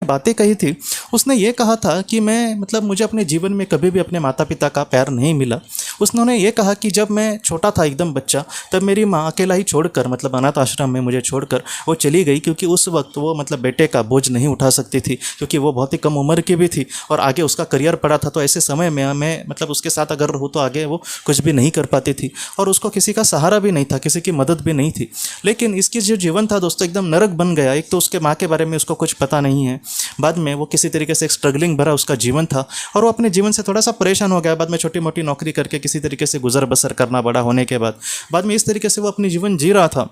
बातें कही थी, उसने ये कहा था कि मैं मतलब मुझे अपने जीवन में कभी भी अपने माता पिता का प्यार नहीं मिला। उसने ये कहा कि जब मैं छोटा था एकदम बच्चा, तब मेरी माँ अकेला ही छोड़कर मतलब अनाथ आश्रम में मुझे छोड़कर वो चली गई, क्योंकि उस वक्त वो मतलब बेटे का बोझ नहीं उठा सकती थी, क्योंकि वो बहुत ही कम उम्र की भी थी और आगे उसका करियर पड़ा था। तो ऐसे समय में मैं मतलब उसके साथ अगर रहूँ तो आगे वो कुछ भी नहीं कर पाती थी और उसको किसी का सहारा भी नहीं था, किसी की मदद भी नहीं थी। लेकिन इसकी जो जीवन था दोस्तों एकदम नरक बन गया। एक तो उसके माँ के बारे में उसको कुछ पता नहीं है, बाद में वो किसी तरीके से एक स्ट्रगलिंग भरा उसका जीवन था और वो अपने जीवन से थोड़ा सा परेशान हो गया। बाद में छोटी मोटी नौकरी करके किसी तरीके से गुजर बसर करना बड़ा होने के बाद में इस तरीके से वो अपनी जीवन जी रहा था।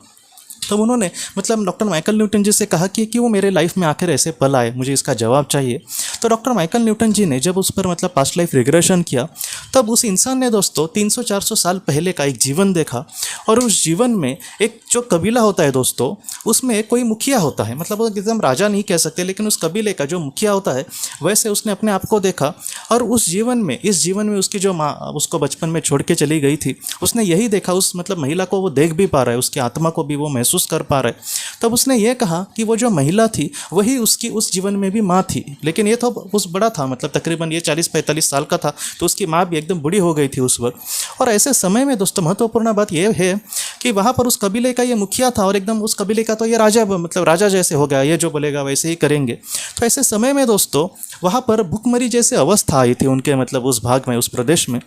तब उन्होंने मतलब डॉक्टर माइकल न्यूटन जी से कहा कि वो मेरे लाइफ में आखिर ऐसे पल आए, मुझे इसका जवाब चाहिए। तो डॉक्टर माइकल न्यूटन जी ने जब उस पर मतलब पास्ट लाइफ रिग्रेशन किया, तब उस इंसान ने दोस्तों 300-400 साल पहले का एक जीवन देखा और उस जीवन में एक जो कबीला होता है दोस्तों, उसमें कोई मुखिया होता है, मतलब वो एकदम राजा नहीं कह सकते, लेकिन उस कबीले का जो मुखिया होता है वैसे उसने अपने आप को देखा। और उस जीवन में इस जीवन में उसकी जो माँ उसको बचपन में छोड़ के चली गई थी, उसने यही देखा, उस मतलब महिला को वो देख भी पा रहा है, उसकी आत्मा को भी वो महसूस कर पा रहा है। तब उसने ये कहा कि वो जो महिला थी वही उसकी उस जीवन में भी माँ थी, लेकिन ये तो उस बड़ा था, मतलब तकरीबन ये 40-45 साल का था, तो उसकी माँ भी एकदम बूढ़ी हो गई थी उस वक्त। और ऐसे समय में दोस्तों महत्वपूर्ण बात यह है कि वहाँ पर उस कबीले का ये मुखिया था और एकदम उस कबीले का तो ये राजा, मतलब राजा जैसे हो गया, ये जो बोलेगा वैसे ही करेंगे। तो ऐसे समय में दोस्तों वहाँ पर भूखमरी जैसे अवस्था आई थी उनके मतलब उस भाग में, उस प्रदेश में।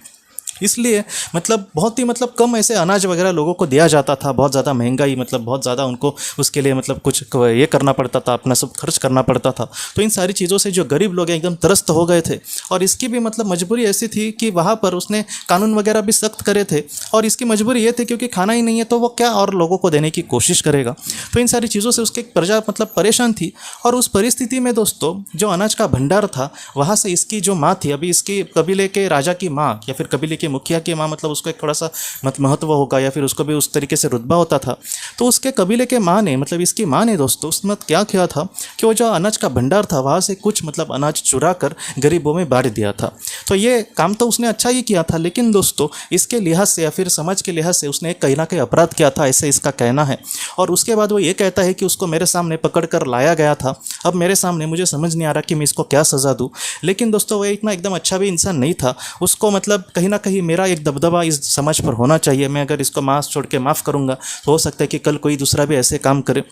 इसलिए मतलब बहुत ही मतलब कम ऐसे अनाज वगैरह लोगों को दिया जाता था, बहुत ज़्यादा महंगाई, मतलब बहुत ज़्यादा उनको उसके लिए मतलब कुछ ये करना पड़ता था, अपना सब खर्च करना पड़ता था। तो इन सारी चीज़ों से जो गरीब लोग हैं एकदम त्रस्त हो गए थे और इसकी भी मतलब मजबूरी ऐसी थी कि वहाँ पर उसने कानून वगैरह भी सख्त करे थे और इसकी मजबूरी ये थी क्योंकि खाना ही नहीं है तो वो क्या और लोगों को देने की कोशिश करेगा। तो इन सारी चीज़ों से उसकी प्रजा मतलब परेशान थी और उस परिस्थिति में दोस्तों जो अनाज का भंडार था वहाँ से इसकी जो माँ थी, अभी इसकी कबीले के राजा की माँ या फिर कबीले के मुखिया की माँ, मतलब उसको एक थोड़ा सा महत्व होगा या फिर उसको भी उस तरीके से रुतबा होता था। तो उसके कबीले के माँ ने मतलब इसकी माँ ने दोस्तों उसने क्या किया था कि वो जो अनाज का भंडार था वहाँ से कुछ मतलब अनाज चुरा कर गरीबों में बांट दिया था। तो ये काम तो उसने अच्छा ही किया था, लेकिन दोस्तों इसके लिहाज से या फिर समाज के लिहाज से उसने कहीं ना कहीं अपराध किया था, ऐसे इसका कहना है। और उसके बाद वो ये कहता है कि उसको मेरे सामने पकड़ कर लाया गया था, अब मेरे सामने मुझे समझ नहीं आ रहा कि मैं इसको क्या सज़ा दूँ। लेकिन दोस्तों वो इतना एकदम अच्छा भी इंसान नहीं था, उसको मतलब कहीं ना कहीं मेरा एक दबदबा इस समाज पर होना चाहिए। मैं अगर इसको मांस छोड़ के माफ़ करूंगा तो हो सकता है कि कल कोई दूसरा भी ऐसे काम करे।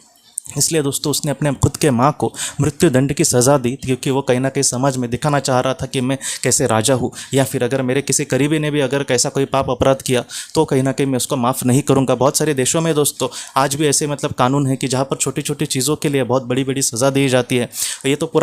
इसलिए दोस्तों उसने अपने खुद के माँ को मृत्यु दंड की सज़ा दी, क्योंकि वो कहीं ना कहीं समाज में दिखाना चाह रहा था कि मैं कैसे राजा हूँ, या फिर अगर मेरे किसी करीबी ने भी अगर कैसा कोई पाप अपराध किया तो कहीं ना कहीं मैं उसको माफ़ नहीं करूँगा। बहुत सारे देशों में दोस्तों आज भी ऐसे मतलब कानून है कि जहाँ पर छोटी छोटी चीज़ों के लिए बहुत बड़ी बड़ी सज़ा दी जाती है। ये तो पूरा